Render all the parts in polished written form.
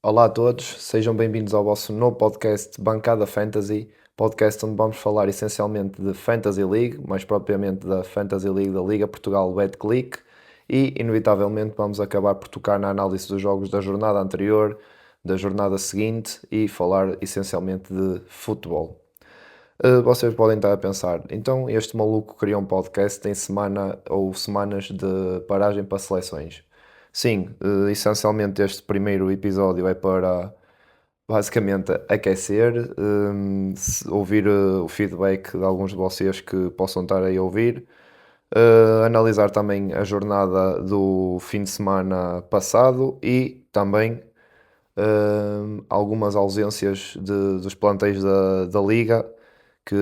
Olá a todos, sejam bem-vindos ao vosso novo podcast Bancada Fantasy, podcast onde vamos falar essencialmente de Fantasy League, mais propriamente da Fantasy League da Liga Portugal Betclic, e inevitavelmente vamos acabar por tocar na análise dos jogos da jornada anterior, da jornada seguinte e falar essencialmente de futebol. Vocês podem estar a pensar, então este maluco criou um podcast em semana ou semanas de paragem para seleções. Sim, essencialmente este primeiro episódio é para basicamente aquecer, ouvir o feedback de alguns de vocês que possam estar aí a ouvir, analisar também a jornada do fim de semana passado e também algumas ausências dos plantéis da Liga que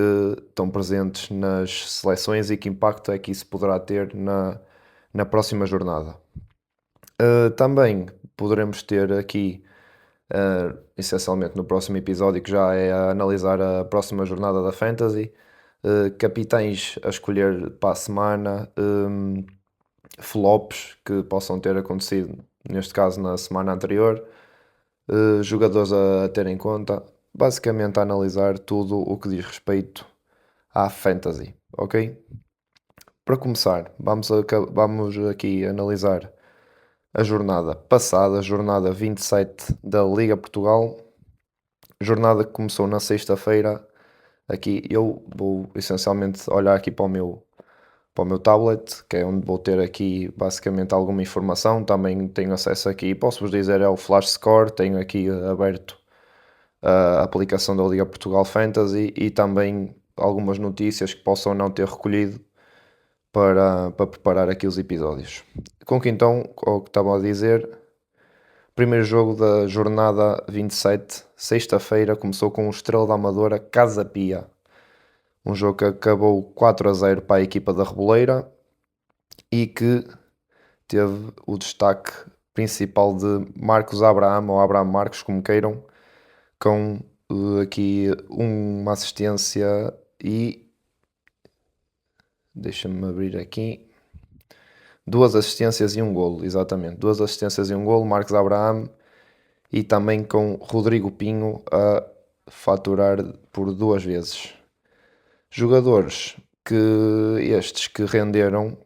estão presentes nas seleções e que impacto é que isso poderá ter na próxima jornada. Também poderemos ter aqui, essencialmente no próximo episódio, que já é a analisar a próxima jornada da Fantasy, capitães a escolher para a semana, flops que possam ter acontecido, neste caso na semana anterior, jogadores a ter em conta, basicamente a analisar tudo o que diz respeito à Fantasy, ok? Para começar, vamos aqui analisar a jornada passada, jornada 27 da Liga Portugal, jornada que começou na sexta-feira. Aqui eu vou essencialmente olhar aqui para o meu tablet, que é onde vou ter aqui basicamente alguma informação. Também tenho acesso aqui, posso-vos dizer, é o Flash Score, tenho aqui aberto a aplicação da Liga Portugal Fantasy e também algumas notícias que possam não ter recolhido para preparar aqui os episódios. Com que então, o que estava a dizer, primeiro jogo da jornada 27, sexta-feira, começou com o Estrela da Amadora Casa Pia. Um jogo que acabou 4-0 para a equipa da Reboleira e que teve o destaque principal de Marcos Abraham, ou Abraham Marcos, como queiram, com aqui uma assistência e deixa-me abrir aqui. Duas assistências e um golo, exatamente. Duas assistências e um golo, Marcos Abraham, e também com Rodrigo Pinho a faturar por duas vezes. Jogadores que renderam.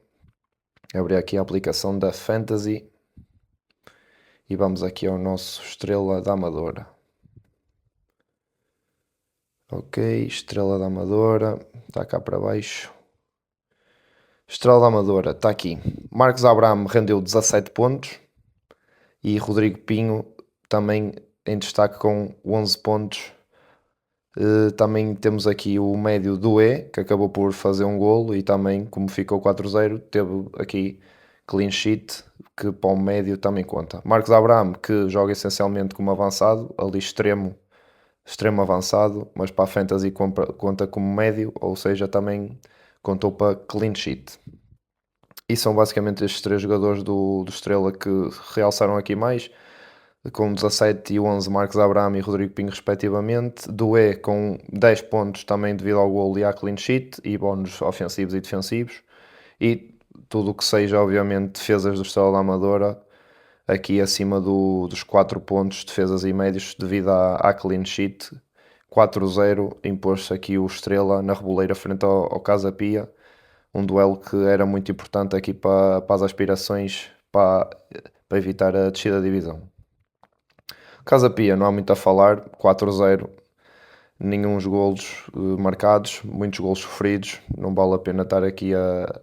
Abri aqui a aplicação da Fantasy e vamos aqui ao nosso Estrela da Amadora. Ok, Estrela da Amadora, está cá para baixo. Estrela da Amadora, está aqui. Marcos Abraham rendeu 17 pontos e Rodrigo Pinho também em destaque com 11 pontos. Também temos aqui o médio do que acabou por fazer um golo e também, como ficou 4-0, teve aqui clean sheet, que para o médio também conta. Marcos Abraham, que joga essencialmente como avançado, ali extremo avançado, mas para a Fantasy conta como médio, ou seja, também contou para clean sheet. E são basicamente estes três jogadores do Estrela que realçaram aqui mais, com 17 e 11 Marcos Abraham e Rodrigo Pinho respectivamente. Doué com 10 pontos também devido ao golo e à clean sheet e bónus ofensivos e defensivos. E tudo o que seja, obviamente, defesas do Estrela da Amadora, aqui acima dos 4 pontos, defesas e médios, devido à clean sheet. 4-0 impôs-se aqui o Estrela na Reboleira frente ao Casa Pia. Um duelo que era muito importante aqui para as aspirações, para evitar a descida da divisão. Casa Pia, não há muito a falar, 4-0, nenhum golos marcados, muitos golos sofridos, não vale a pena estar aqui a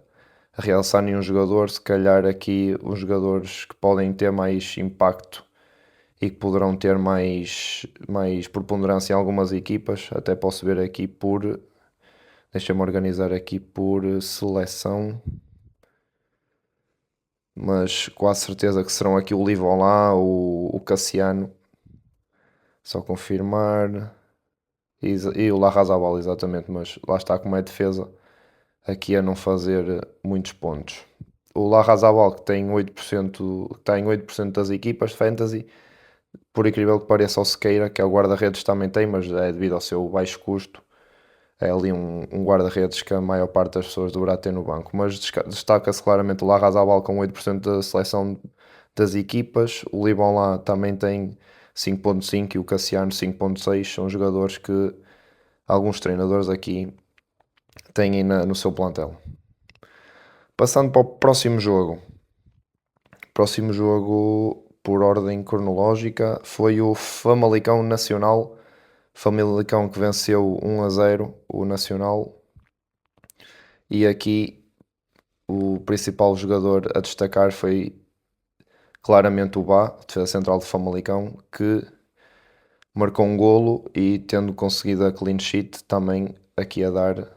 realçar nenhum jogador, se calhar aqui os jogadores que podem ter mais impacto e que poderão ter mais preponderância em algumas equipas, até posso ver aqui deixa-me organizar aqui por seleção, mas quase certeza que serão aqui o Livon lá, o Cassiano, só confirmar, e o Larrazabal, exatamente, mas lá está como é defesa, aqui a não fazer muitos pontos. O Larrazabal que tem 8%, que está em 8% das equipas de Fantasy, por incrível que pareça, o Sequeira, que é o guarda-redes, também tem, mas é devido ao seu baixo custo, é ali um guarda-redes que a maior parte das pessoas deverá ter no banco. Mas destaca-se claramente o Larrazabal com 8% da seleção das equipas. O Libão lá também tem 5.5 e o Cassiano 5.6. São jogadores que alguns treinadores aqui têm no seu plantel. Passando para o próximo jogo. Próximo jogo, por ordem cronológica, foi o Famalicão Nacional. Famalicão que venceu 1-0 o Nacional. E aqui o principal jogador a destacar foi claramente o Bá, defesa central de Famalicão, que marcou um golo e tendo conseguido a clean sheet também aqui a dar,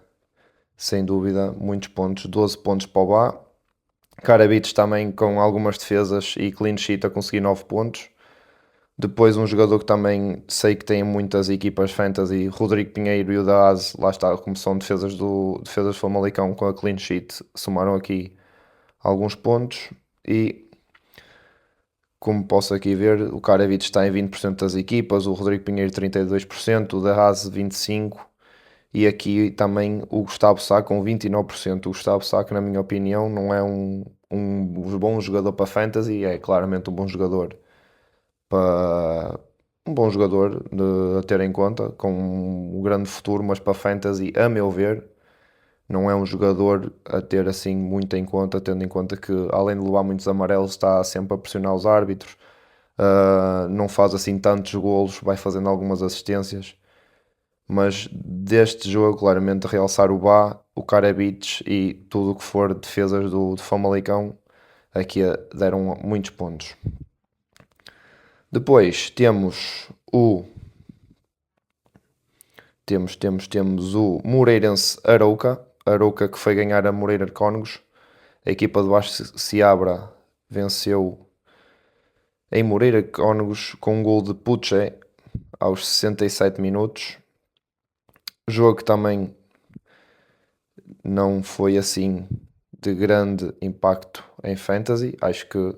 sem dúvida, muitos pontos. 12 pontos para o Bá. Karabic também com algumas defesas e clean sheet a conseguir 9 pontos. Depois um jogador que também sei que tem muitas equipas fantasy, Rodrigo Pinheiro e o da AS, lá está, como são defesas do Famalicão com a clean sheet, somaram aqui alguns pontos e como posso aqui ver, o Karavic está em 20% das equipas, o Rodrigo Pinheiro 32%, o da Haas 25% e aqui também o Gustavo Sá com 29%. O Gustavo Sá, que na minha opinião não é um bom jogador para fantasy, é claramente um bom jogador para a ter em conta, com um grande futuro, mas para fantasy, a meu ver, não é um jogador a ter assim muito em conta, tendo em conta que além de levar muitos amarelos, está sempre a pressionar os árbitros, não faz assim tantos golos, vai fazendo algumas assistências. Mas deste jogo, claramente, realçar o Bá, o Karabic e tudo o que for defesas do Famalicão, aqui deram muitos pontos. Depois temos o Moreirense Arouca. Arouca que foi ganhar a Moreira de Cónegos. A equipa de Baixo Seabra venceu em Moreira de Cónegos com um gol de Puche aos 67 minutos. Jogo que também não foi assim de grande impacto em fantasy. Acho que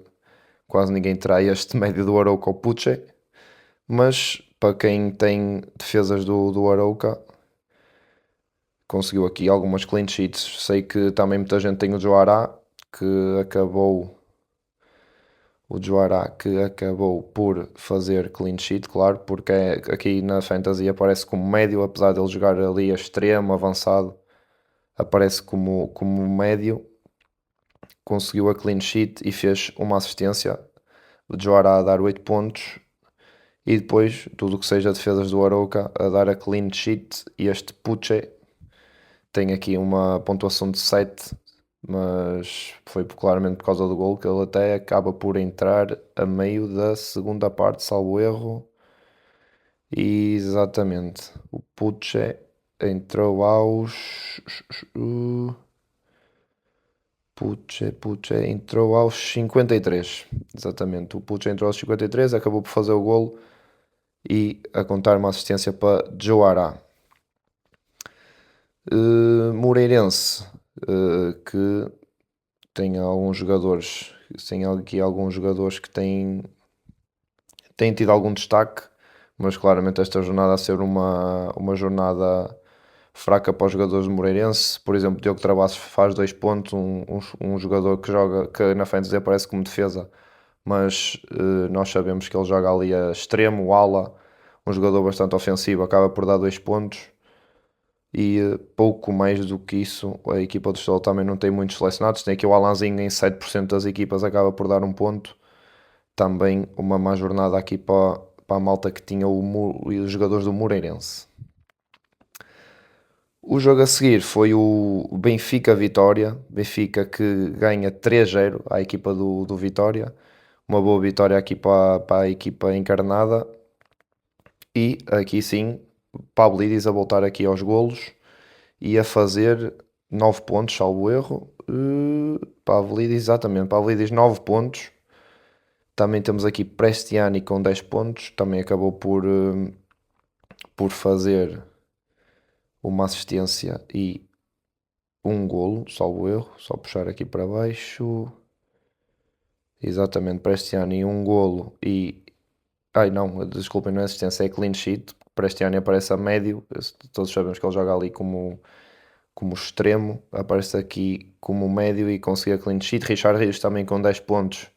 quase ninguém terá este médio do Arouca ou Puche. Mas para quem tem defesas do Arouca, conseguiu aqui algumas clean sheets. Sei que também muita gente tem o Joará que acabou por fazer clean sheet, claro, porque aqui na Fantasy aparece como médio, apesar de ele jogar ali a extremo, avançado, aparece como médio. Conseguiu a clean sheet e fez uma assistência. O Joará a dar 8 pontos. E depois, tudo o que seja defesas do Arouca a dar a clean sheet. E este Puche tem aqui uma pontuação de 7, mas foi claramente por causa do gol que ele até acaba por entrar a meio da segunda parte, salvo erro. E exatamente, o Puche entrou aos. Puche entrou aos 53. Exatamente, o Puche entrou aos 53, acabou por fazer o golo e a contar uma assistência para Joará. Moreirense, que tem alguns jogadores, tem aqui alguns jogadores que têm tido algum destaque, mas claramente esta jornada a ser uma jornada fraca para os jogadores do Moreirense. Por exemplo, Diogo Travassos faz 2 pontos, um jogador que joga, que na fantasy aparece como defesa, mas nós sabemos que ele joga ali a extremo, ala, um jogador bastante ofensivo, acaba por dar 2 pontos. E pouco mais do que isso, a equipa do Setúbal também não tem muitos selecionados. Tem aqui o Alanzinho em 7% das equipas, acaba por dar um ponto. Também uma má jornada aqui para a malta que tinha os jogadores do Moreirense. O jogo a seguir foi o Benfica-Vitória. Benfica que ganha 3-0 à equipa do Vitória. Uma boa vitória aqui para a equipa encarnada. E aqui sim, Pavlidis a voltar aqui aos golos e a fazer 9 pontos, salvo erro. Pavlidis, exatamente, Pavlidis 9 pontos. Também temos aqui Prestiani com 10 pontos. Também acabou por fazer uma assistência e um golo, salvo erro. Só puxar aqui para baixo. Exatamente, Prestiani um golo e... Ai não, desculpem, não é assistência, é clean sheet. para este ano aparece a médio, todos sabemos que ele joga ali como extremo, aparece aqui como médio e conseguiu a clean sheet. Richard Rios também com 10 pontos,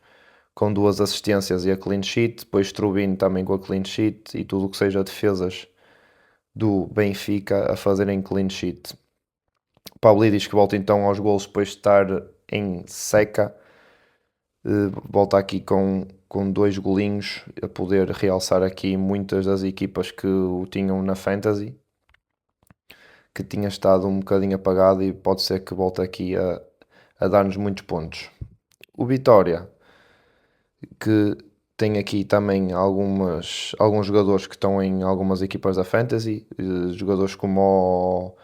com 2 assistências e a clean sheet, depois Trubin também com a clean sheet e tudo o que seja defesas do Benfica a fazerem clean sheet. Pavlidis que volta então aos golos depois de estar em seca, volta aqui com 2 golinhos a poder realçar aqui muitas das equipas que o tinham na Fantasy, que tinha estado um bocadinho apagado e pode ser que volte aqui a dar-nos muitos pontos. O Vitória, que tem aqui também alguns jogadores que estão em algumas equipas da Fantasy, jogadores como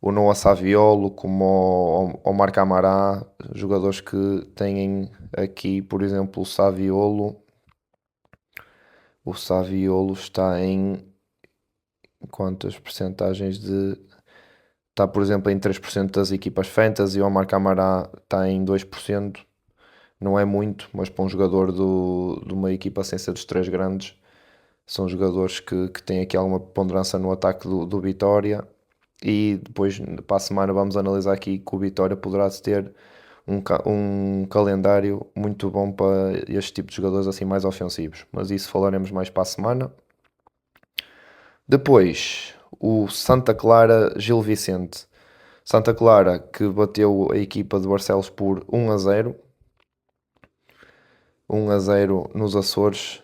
o Noah Saviolo, como o Marc Amará, jogadores que têm aqui, por exemplo, o Saviolo está em quantas percentagens de... Está, por exemplo, em 3% das equipas Fantasy, o Marc Amará está em 2%, não é muito, mas para um jogador de uma equipa sem ser dos 3 grandes, são jogadores que têm aqui alguma ponderância no ataque do Vitória. E depois para a semana vamos analisar aqui que o Vitória poderá ter um calendário muito bom para este tipo de jogadores assim mais ofensivos, mas isso falaremos mais para a semana. Depois o Santa Clara Gil Vicente. Santa Clara que bateu a equipa de Barcelos por 1-0. 1-0 nos Açores.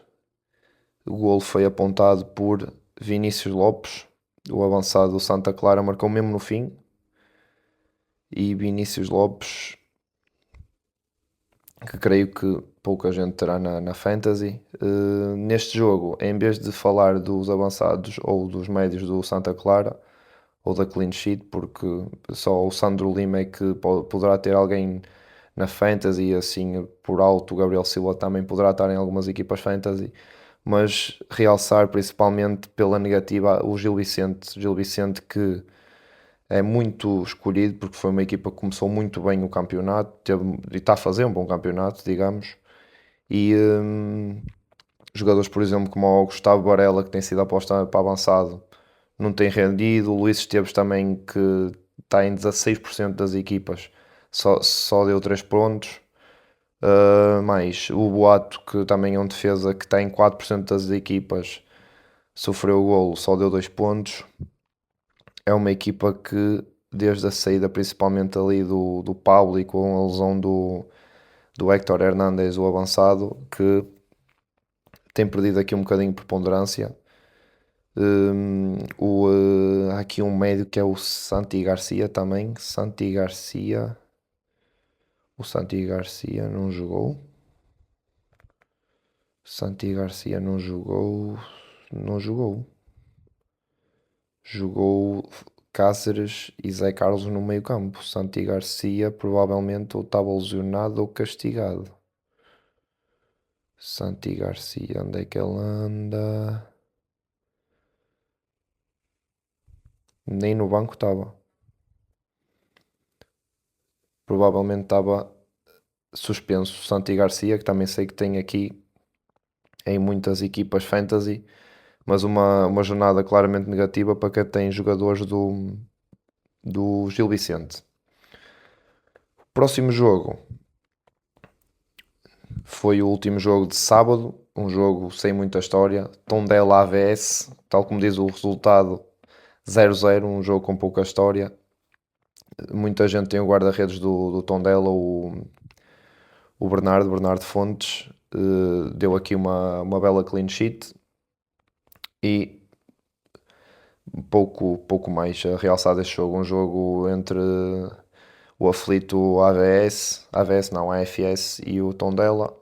O golo foi apontado por Vinícius Lopes, o avançado do Santa Clara, marcou mesmo no fim. E Vinícius Lopes, que creio que pouca gente terá na Fantasy. Neste jogo, em vez de falar dos avançados ou dos médios do Santa Clara, ou da clean sheet, porque só o Sandro Lima é que poderá ter alguém na Fantasy, e assim por alto o Gabriel Silva também poderá estar em algumas equipas Fantasy, mas realçar principalmente pela negativa o Gil Vicente que é muito escolhido porque foi uma equipa que começou muito bem o campeonato, e está a fazer um bom campeonato, digamos, e jogadores, por exemplo, como o Gustavo Varela, que tem sido aposta para avançado, não tem rendido. O Luís Esteves também, que está em 16% das equipas, só deu 3 pontos. Mais o Boato, que também é um defesa que está em 4% das equipas, sofreu o golo, só deu 2 pontos. É uma equipa que, desde a saída principalmente ali do Paulo e com a lesão do Héctor Hernández, o avançado, que tem perdido aqui um bocadinho de preponderância. Há aqui um médio que é o Santi Garcia também. Santi Garcia. O Santi Garcia não jogou. Santi Garcia não jogou. Não jogou. Jogou Cáceres e Zé Carlos no meio campo. Santi Garcia provavelmente ou estava lesionado ou castigado. Santi Garcia, onde é que ele anda? Nem no banco estava. Provavelmente estava suspenso. Santi Garcia, que também sei que tem aqui em muitas equipas fantasy, mas uma jornada claramente negativa para quem tem jogadores do Gil Vicente. Próximo jogo foi o último jogo de sábado, um jogo sem muita história. Tondela AVS, tal como diz o resultado, 0-0, um jogo com pouca história. Muita gente tem o guarda-redes do Tondela, o Bernardo Fontes, deu aqui uma bela clean sheet e pouco mais a realçar deste jogo. Um jogo entre o aflito AVS não, AFS e o Tondela.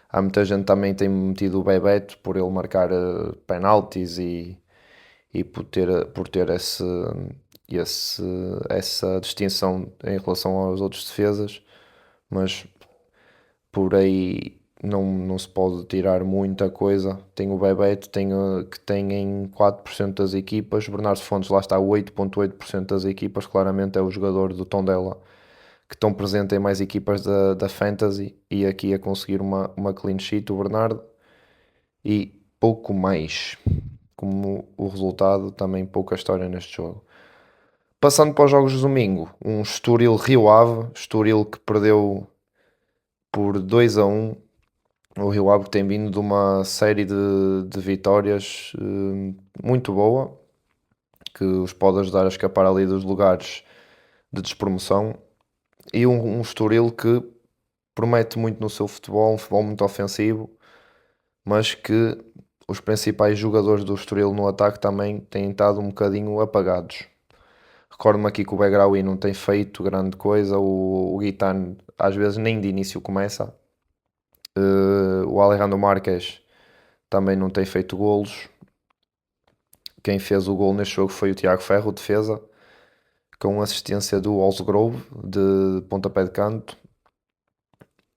Há muita gente também tem metido o Bebeto por ele marcar penaltis e por ter essa distinção em relação aos outros defesas, mas por aí não se pode tirar muita coisa. Tem o Bebeto, que tem em 4% das equipas. Bernardo Fontes lá está 8,8% das equipas. Claramente é o jogador do Tondela que estão presentes em mais equipas da Fantasy e aqui a conseguir uma clean sheet, o Bernardo. E pouco mais. Como o resultado, também pouca história neste jogo. Passando para os jogos de domingo, um Estoril-Rio Ave, Estoril que perdeu por 2-1. O Rio Ave tem vindo de uma série de vitórias muito boa, que os pode ajudar a escapar ali dos lugares de despromoção. E um Estoril que promete muito no seu futebol, um futebol muito ofensivo, mas que os principais jogadores do Estoril no ataque também têm estado um bocadinho apagados. Recordo-me aqui que o Begraoui não tem feito grande coisa, o Guitane às vezes nem de início começa. O Alejandro Marques também não tem feito golos. Quem fez o gol neste jogo foi o Tiago Ferro, defesa, com assistência do Osgrove de pontapé de canto.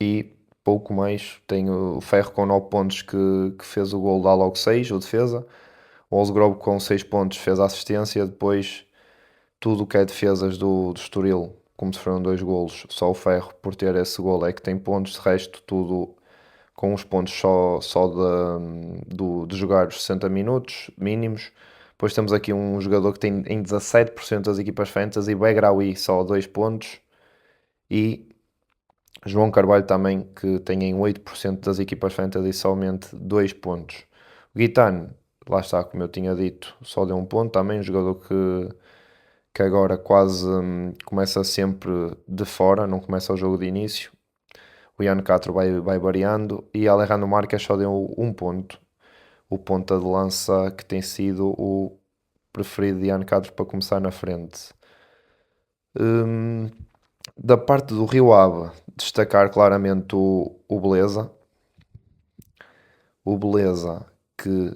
E pouco mais, tem o Ferro com 9 pontos que fez o gol, dá logo 6, o defesa. O Osgrove com 6 pontos fez a assistência. Depois tudo o que é defesas do Estoril, como se foram 2 golos, só o Ferro por ter esse gol é que tem pontos, de resto tudo com os pontos só de jogar os 60 minutos mínimos. Depois temos aqui um jogador que tem em 17% das equipas fantasy, Begraoui só 2 pontos, e João Carvalho também, que tem em 8% das equipas fantasy somente 2 pontos. O Guitane, lá está, como eu tinha dito, só deu 1 ponto, também um jogador que agora quase começa sempre de fora, não começa o jogo de início. O Ian Castro vai variando e Alejandro Marques só deu 1 ponto. O ponta de lança que tem sido o preferido de Ian Castro para começar na frente. Da parte do Rio Ave, destacar claramente o Beleza. O Beleza que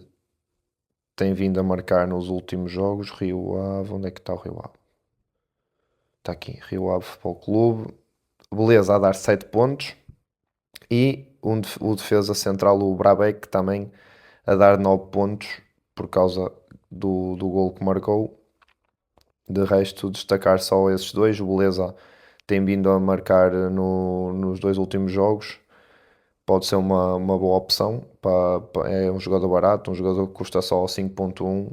tem vindo a marcar nos últimos jogos. Rio Ave, onde é que está o Rio Ave? Está aqui, Rio Ave Futebol Clube. Beleza a dar 7 pontos. E o defesa central, o Brabec, também a dar 9 pontos por causa do gol que marcou. De resto, destacar só esses dois. O Beleza tem vindo a marcar nos 2 últimos jogos. Pode ser uma boa opção. É um jogador barato, um jogador que custa só 5.1.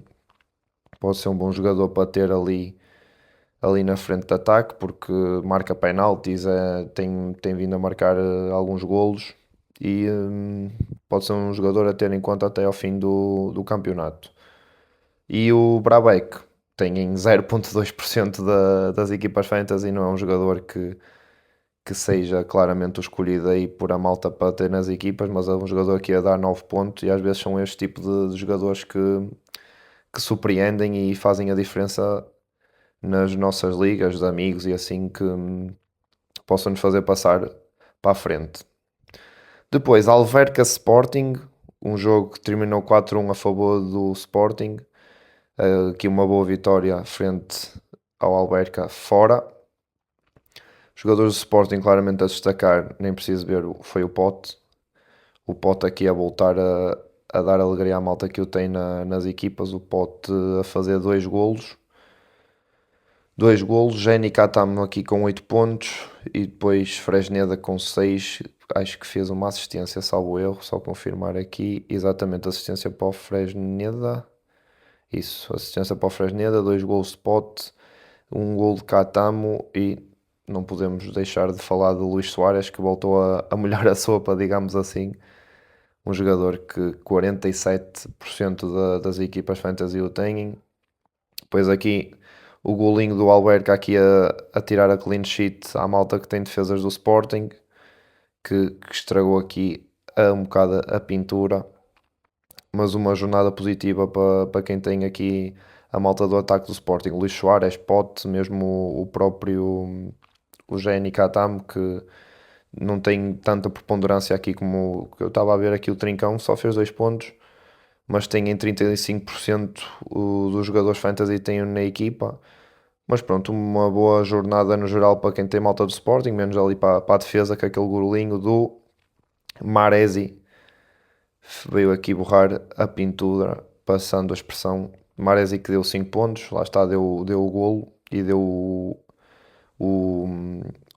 Pode ser um bom jogador para ter ali na frente de ataque, porque marca penaltis, tem vindo a marcar alguns golos e pode ser um jogador a ter em conta até ao fim do campeonato. E o Brabec tem em 0.2% das equipas fantasy, não é um jogador que seja claramente o escolhido aí por a malta para ter nas equipas, mas é um jogador que ia dar 9 pontos e às vezes são este tipo de jogadores que surpreendem e fazem a diferença nas nossas ligas de amigos e assim que possam nos fazer passar para a frente. Depois, Alverca Sporting, um jogo que terminou 4-1 a favor do Sporting. Aqui uma boa vitória frente ao Alverca fora. Jogadores do Sporting claramente a destacar, nem preciso ver, foi o Pote. O Pote aqui a voltar a dar alegria à malta que o tem nas equipas. O Pote a fazer 2 golos. 2 golos, Jenny Catamo aqui com 8 pontos e depois Fresneda com 6. Acho que fez uma assistência, salvo erro, só confirmar aqui. Exatamente, assistência para o Fresneda. Isso, assistência para o Fresneda, 2 golos de Pote, 1 gol de Catamo e não podemos deixar de falar de Luís Soares, que voltou a molhar a sopa, digamos assim. Um jogador que 47% das equipas fantasy o têm. Depois aqui o golinho do Alberca aqui a tirar a clean sheet à malta que tem defesas do Sporting, que estragou aqui um bocado a pintura, mas uma jornada positiva para quem tem aqui a malta do ataque do Sporting. Luís Soares, Pote, mesmo o próprio o Jenny Catamo, que não tem tanta preponderância aqui como eu estava a ver aqui. O Trincão só fez 2 pontos, mas tem em 35% dos jogadores fantasy têm na equipa. Mas pronto, uma boa jornada no geral para quem tem malta do Sporting, menos ali para a defesa, que aquele golinho do Maresi veio aqui borrar a pintura, passando a expressão. Maresi que deu 5 pontos, lá está, deu o golo e deu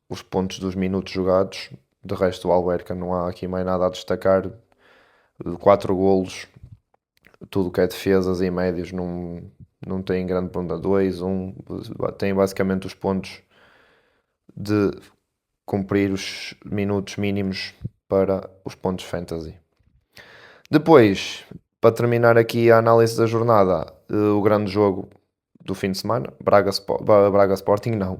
os pontos dos minutos jogados. De resto, o Alberca não há aqui mais nada a destacar. 4 golos, tudo que é defesas e médios não tem grande ponta. 2, 1, tem basicamente os pontos de cumprir os minutos mínimos para os pontos fantasy. Depois, para terminar aqui a análise da jornada, o grande jogo do fim de semana, Braga Sporting, não.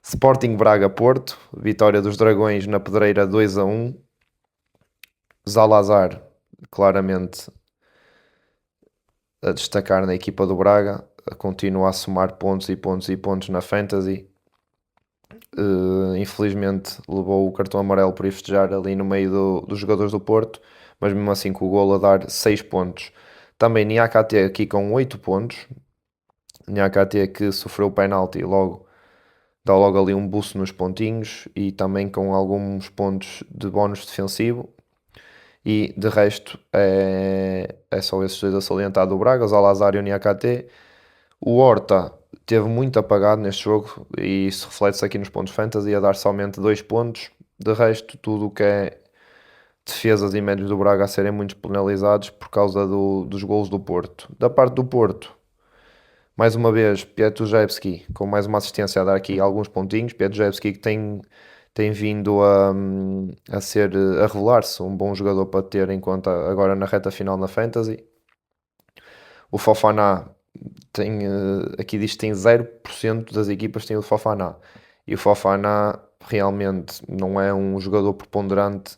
Sporting Braga Porto, vitória dos Dragões na Pedreira 2-1. Zalazar, claramente a destacar na equipa do Braga, continua a somar pontos e pontos e pontos na Fantasy. Infelizmente levou o cartão amarelo por ir festejar ali no meio dos jogadores do Porto, mas mesmo assim com o golo a dar 6 pontos. Também Niakate aqui com 8 pontos. Niakate que sofreu o penalti logo, dá logo ali um boost nos pontinhos e também com alguns pontos de bónus defensivo. E de resto é só esses dois a salientar do Braga, o Zalazar e o Niakate. O Horta teve muito apagado neste jogo e isso reflete-se aqui nos pontos fantasy, a dar somente 2 pontos. De resto, tudo o que é defesas e médios do Braga a serem muito penalizados por causa dos golos do Porto. Da parte do Porto, mais uma vez, Pietruszewski com mais uma assistência a dar aqui alguns pontinhos. Pietruszewski que tem vindo a revelar-se um bom jogador para ter em conta agora na reta final na Fantasy. O Fofana aqui diz que tem 0% das equipas que têm o Fofana. E o Fofana realmente não é um jogador preponderante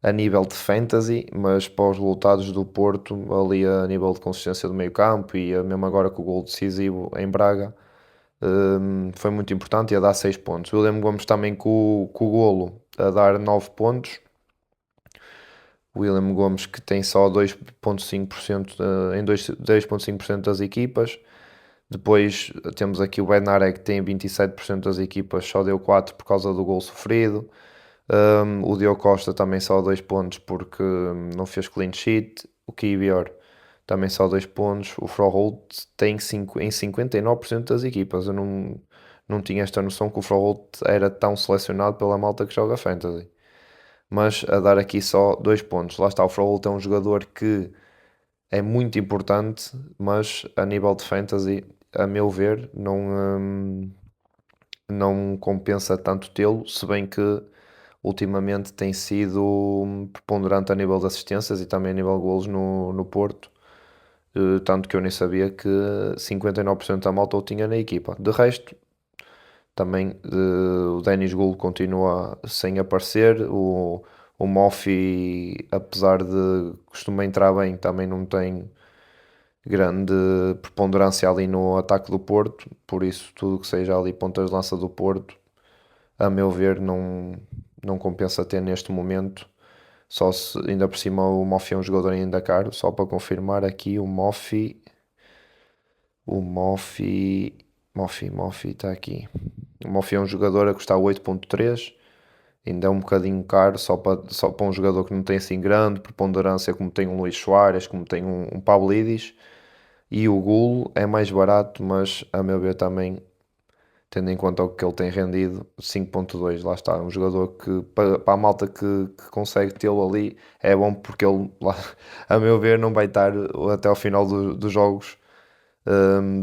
a nível de fantasy, mas para os resultados do Porto, ali a nível de consistência do meio campo e mesmo agora com o gol decisivo em Braga, foi muito importante e a dar 6 pontos. O William Gomes também com o golo a dar 9 pontos. O William Gomes que tem só 2,5% em 2,5% das equipas. Depois temos aqui o Benaré que tem 27% das equipas, só deu 4 por causa do gol sofrido. O Diogo Costa também só 2 pontos porque não fez clean sheet. O Kiwior também só 2 pontos. O Froholt tem em 59% das equipas. Eu não tinha esta noção que o Froholt era tão selecionado pela malta que joga Fantasy. Mas a dar aqui só 2 pontos. Lá está, o Froholt é um jogador que é muito importante, mas a nível de Fantasy, a meu ver, não compensa tanto tê-lo, se bem que ultimamente tem sido preponderante a nível de assistências e também a nível de golos no Porto. Tanto que eu nem sabia que 59% da malta o tinha na equipa. De resto, também o Denis Gould continua sem aparecer. O Moffi, apesar de costuma entrar bem, também não tem grande preponderância ali no ataque do Porto. Por isso, tudo que seja ali pontas de lança do Porto, a meu ver, não compensa ter neste momento. Só se ainda por cima o Moffi é um jogador ainda caro. Só para confirmar aqui, o Moffi está aqui. O Moffi é um jogador a custar 8,3. Ainda é um bocadinho caro só para um jogador que não tem assim grande preponderância como tem um Luís Soares, como tem um Pavlidis. E o Gulo é mais barato, mas a meu ver também, tendo em conta o que ele tem rendido, 5,2, lá está, um jogador que para a malta que consegue tê-lo ali é bom porque ele, a meu ver, não vai estar até ao final dos jogos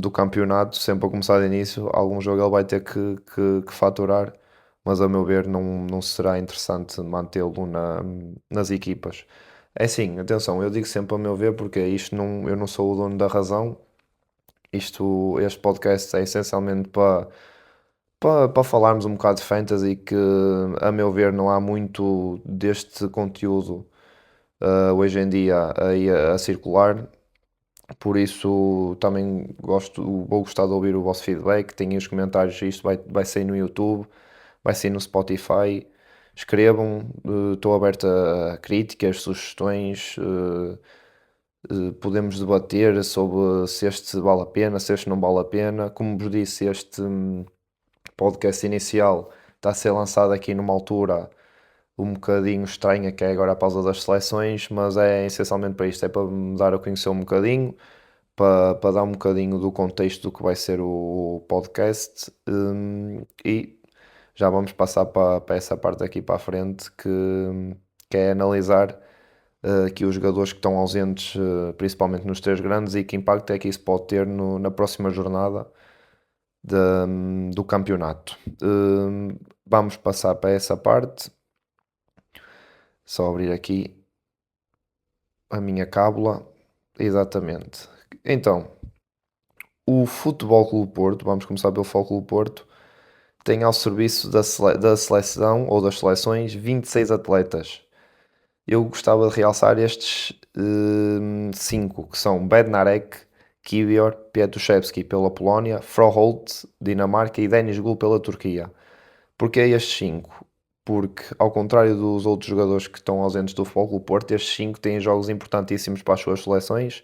do campeonato, sempre a começar de início, algum jogo ele vai ter que faturar, mas a meu ver não será interessante mantê-lo nas equipas. É sim, atenção, eu digo sempre a meu ver porque isto não, eu não sou o dono da razão. Este podcast é essencialmente para falarmos um bocado de fantasy, que a meu ver não há muito deste conteúdo hoje em dia a circular. Por isso também vou gostar de ouvir o vosso feedback. Tenho os comentários, isto vai sair no YouTube, vai sair no Spotify. Escrevam, estou aberto a críticas, sugestões. Podemos debater sobre se este vale a pena, se este não vale a pena. Como vos disse, este podcast inicial está a ser lançado aqui numa altura um bocadinho estranha, que é agora a pausa das seleções, mas é essencialmente para isto, é para me dar a conhecer um bocadinho, para dar um bocadinho do contexto do que vai ser o podcast, e já vamos passar para essa parte aqui para a frente que é analisar aqui os jogadores que estão ausentes, principalmente nos três grandes, e que impacto é que isso pode ter na próxima jornada do campeonato. Vamos passar para essa parte. Só abrir aqui a minha cábula. Exatamente. Então, o Futebol Clube Porto, vamos começar pelo Futebol Clube Porto, tem ao serviço da seleção ou das seleções 26 atletas. Eu gostava de realçar estes 5, que são Bednarek, Kivior, Pietruszewski pela Polónia, Froholt, Dinamarca e Denis Gul pela Turquia. Porquê estes 5? Porque, ao contrário dos outros jogadores que estão ausentes do Futebol Clube Porto, estes 5 têm jogos importantíssimos para as suas seleções.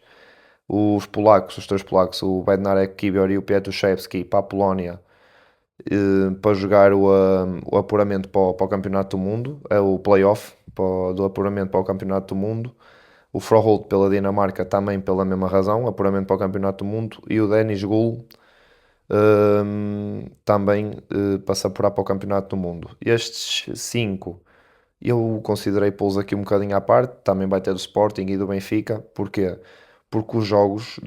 Os polacos, os três polacos, o Bednarek, Kivior e o Pietruszewski para a Polónia, para jogar o apuramento para o Campeonato do Mundo, é o play-off do apuramento para o Campeonato do Mundo. O Froholt pela Dinamarca também pela mesma razão, apuramento para o Campeonato do Mundo. E o Denis Gul também para se apurar para o Campeonato do Mundo. Estes 5 eu considerei pô-los aqui um bocadinho à parte, também vai ter do Sporting e do Benfica. Porquê? Porque os jogos,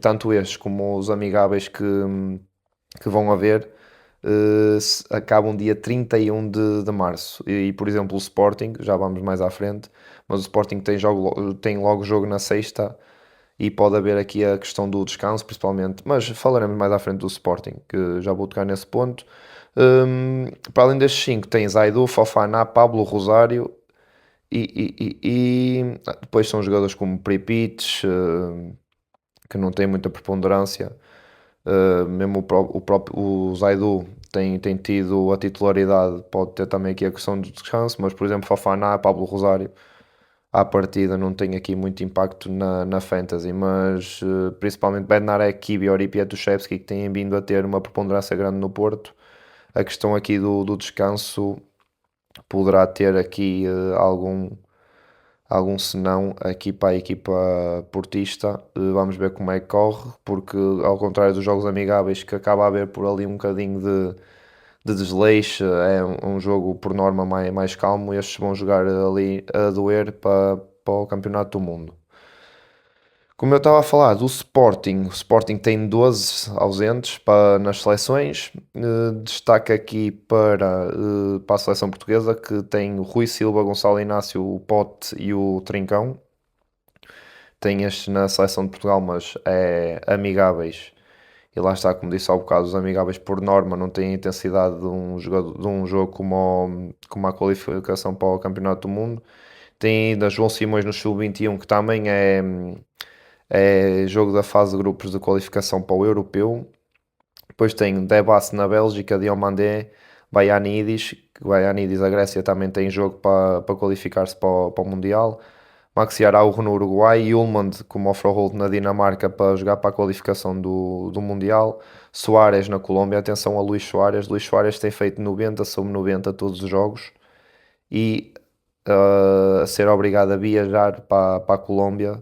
tanto estes como os amigáveis que vão haver, acabam dia 31 de março. Por exemplo, o Sporting, já vamos mais à frente, mas o Sporting tem logo jogo na sexta e pode haver aqui a questão do descanso, principalmente. Mas falaremos mais à frente do Sporting, que já vou tocar nesse ponto. Para além destes 5, tens Zaidu, Fofana, Pablo Rosário depois são jogadores como Pripic, que não têm muita preponderância. Mesmo o próprio o Zaidu tem tido a titularidade, pode ter também aqui a questão do descanso, mas por exemplo, Fofana, Pablo Rosário, à partida não tem aqui muito impacto na Fantasy, mas principalmente Bednarek, Kivior e Pietruszewski, que têm vindo a ter uma preponderância grande no Porto. A questão aqui do descanso poderá ter aqui algum senão aqui para a equipa portista. Vamos ver como é que corre, porque ao contrário dos jogos amigáveis, que acaba a haver por ali um bocadinho de desleixo, é um jogo por norma mais calmo. Estes vão jogar ali a doer para o Campeonato do Mundo. Como eu estava a falar do Sporting, o Sporting tem 12 ausentes nas seleções. Destaca aqui para a seleção portuguesa, que tem o Rui Silva, Gonçalo Inácio, o Pote e o Trincão. Tem estes na seleção de Portugal, mas é amigáveis. E lá está, como disse há bocado, os amigáveis por norma não têm a intensidade de um jogo como a qualificação para o Campeonato do Mundo. Tem ainda João Simões no Sub-21, que também é jogo da fase de grupos de qualificação para o Europeu. Depois tem Debas na Bélgica, Diomandé, Baianidis. Baianidis, a Grécia, também tem jogo para qualificar-se para o Mundial. Maxi Araujo no Uruguai e Ullmann como Offroad na Dinamarca para jogar para a qualificação do Mundial. Soares na Colômbia, atenção a Luís Soares. Luís Soares tem feito 90 sobre 90 todos os jogos e a ser obrigado a viajar para a Colômbia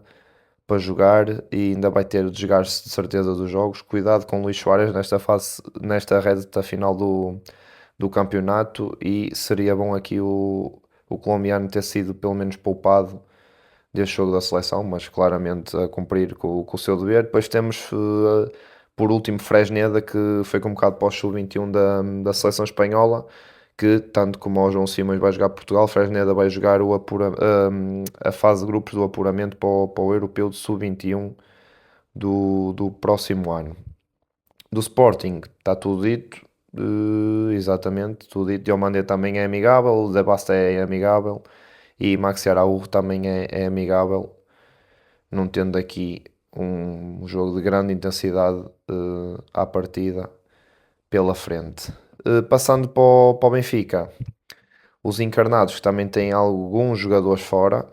para jogar e ainda vai ter o desgaste de certeza dos jogos. Cuidado com Luís Soares nesta reta final do campeonato, e seria bom aqui o colombiano ter sido pelo menos poupado deste jogo da seleção, mas claramente a cumprir com o seu dever. Depois temos por último Fresneda, que foi convocado para o Sub-21 da seleção espanhola, que tanto como o João Simões vai jogar Portugal, Fresneda vai jogar a fase de grupos do apuramento para o Europeu de Sub-21 do próximo ano. Do Sporting está tudo dito, exatamente, tudo dito. Diomandé também é amigável, o Debasta é amigável e Maxi Araújo também é amigável, não tendo aqui um jogo de grande intensidade à partida pela frente. Passando para o Benfica, os encarnados também têm alguns jogadores fora.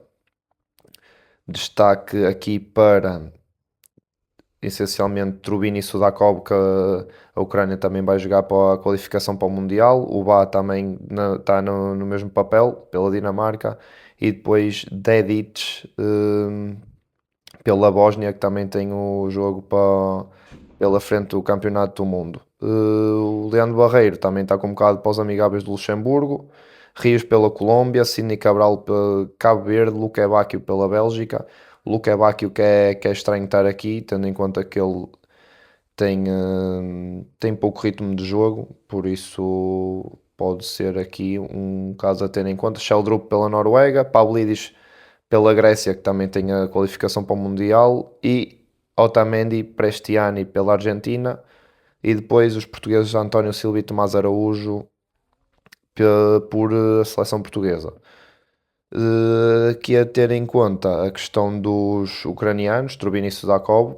Destaque aqui para essencialmente Trubin e Sudakov, que a Ucrânia também vai jogar para a qualificação para o Mundial. O Bá também está no mesmo papel pela Dinamarca. E depois Dedic pela Bósnia, que também tem o jogo pela frente do Campeonato do Mundo. O Leandro Barreiro também está convocado para os amigáveis de Luxemburgo. Rios pela Colômbia, Sidney Cabral pela Cabo Verde, Luque Bacchio pela Bélgica. O Luque Bacchio que é estranho estar aqui, tendo em conta que ele tem pouco ritmo de jogo, por isso pode ser aqui um caso a ter em conta. Sheldrup pela Noruega, Pavlidis pela Grécia, que também tem a qualificação para o Mundial, e Otamendi, Prestiani pela Argentina, e depois os portugueses António Silva e Tomás Araújo por a seleção portuguesa. Aqui a ter em conta a questão dos ucranianos, Trubin e Sudakov,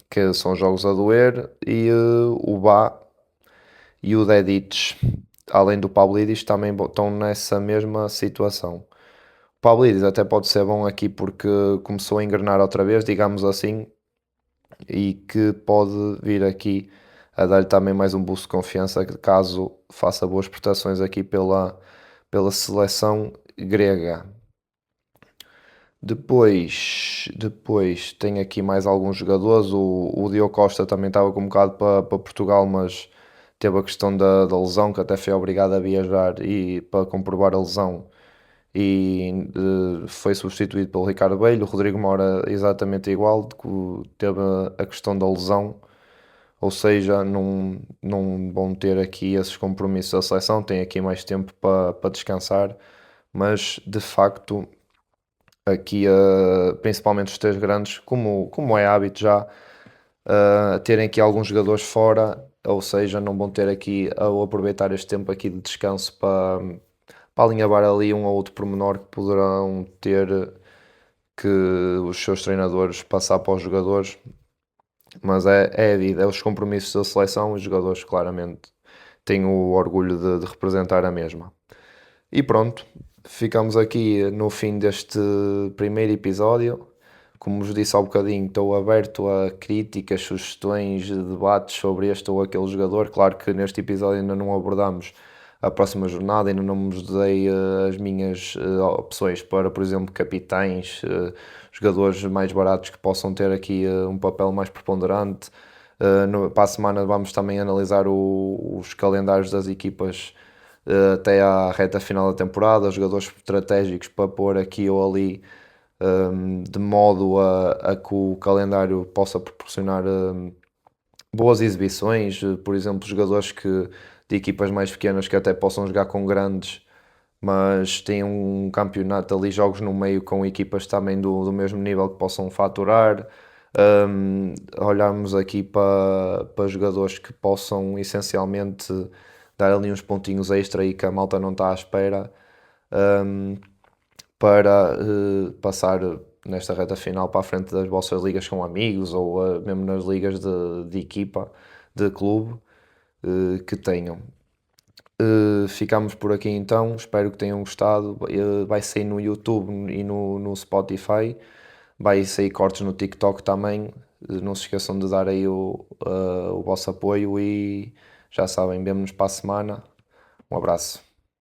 que são jogos a doer, e o Bá e o Dedic, além do Pavlidis, também estão nessa mesma situação. O Pavlidis até pode ser bom aqui porque começou a engrenar outra vez, digamos assim, e que pode vir aqui a dar-lhe também mais um boost de confiança caso faça boas prestações aqui pela seleção grega. Depois tem aqui mais alguns jogadores. O Diogo Costa também estava convocado para Portugal, mas teve a questão da lesão, que até foi obrigado a viajar e, para comprovar a lesão, e foi substituído pelo Ricardo Bello. O Rodrigo Moura exatamente igual, teve a questão da lesão, ou seja, não vão ter aqui esses compromissos da seleção, tem aqui mais tempo para descansar, mas de facto aqui, principalmente os três grandes, como é hábito já, terem aqui alguns jogadores fora, ou seja, não vão ter aqui a aproveitar este tempo aqui de descanso para alinhavar ali um ou outro pormenor que poderão ter que os seus treinadores passar para os jogadores, mas é a vida, é os compromissos da seleção, os jogadores claramente têm o orgulho de representar a mesma. E pronto, ficamos aqui no fim deste primeiro episódio. Como vos disse há bocadinho, estou aberto a críticas, sugestões, debates sobre este ou aquele jogador. Claro que neste episódio ainda não abordamos a próxima jornada, ainda não vos dei as minhas opções para, por exemplo, capitães, jogadores mais baratos que possam ter aqui um papel mais preponderante. Para a semana vamos também analisar os calendários das equipas até à reta final da temporada, jogadores estratégicos para pôr aqui ou ali, de modo a que o calendário possa proporcionar boas exibições, por exemplo, jogadores de equipas mais pequenas que até possam jogar com grandes, mas têm um campeonato ali, jogos no meio com equipas também do mesmo nível que possam faturar. Olharmos aqui para jogadores que possam essencialmente dar ali uns pontinhos extra e que a malta não está à espera, para passar nesta reta final para a frente das vossas ligas com amigos ou mesmo nas ligas de equipa, de clube, que tenham. Ficamos por aqui então, espero que tenham gostado. Vai sair no YouTube e no Spotify, vai sair cortes no TikTok também. Não se esqueçam de dar aí o vosso apoio e já sabem, vemo-nos para a semana. Um abraço.